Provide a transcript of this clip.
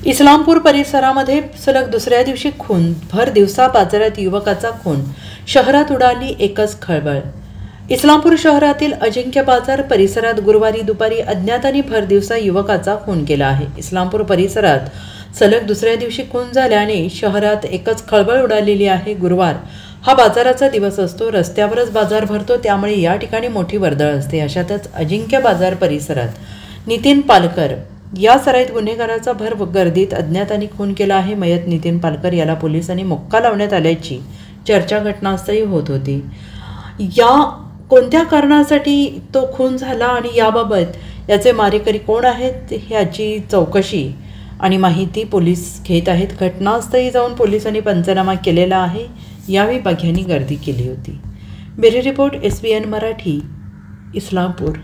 इस्लामपूर परिसरामध्ये सलग दुसऱ्या दिवशी खून, भर दिवसा बाजारात युवकाचा खून, शहरात उडाली एकच खळबळ। इस्लामपूर शहरातील अजिंक्य बाजार परिसरात गुरुवारी दुपारी अज्ञातांनी भर दिवसा युवकाचा खून केला आहे। इस्लामपूर परिसरात सलग दुसऱ्या दिवशी खून झाल्याने शहरात एकच खळबळ उडालेली आहे। गुरुवार हा बाजाराचा दिवस असतो, रस्त्यावरच बाजार भरतो, त्यामुळे या ठिकाणी मोठी वर्दळ असते। अशातच अजिंक्य बाजार परिसरात नितीन पालकर या सराईत गुन्हेगाराचा भर गर्दीत अज्ञातांनी खून केला आहे। मयत नितीन पालकर याला पोलिसांनी मुक्का लावण्यात आल्याची चर्चा घटनास्थळी होत होती। या कोणत्या कारणासाठी तो खून झाला आणि याबाबत याचे मारेकरी कोण आहेत ह्याची चौकशी आणि माहिती पोलीस घेत आहेत। घटनास्थळी जाऊन पोलिसांनी पंचनामा केलेला आहे। यावेळी बघ्यांनी गर्दी केली होती। Bureau report SBN Marathi, Islampur.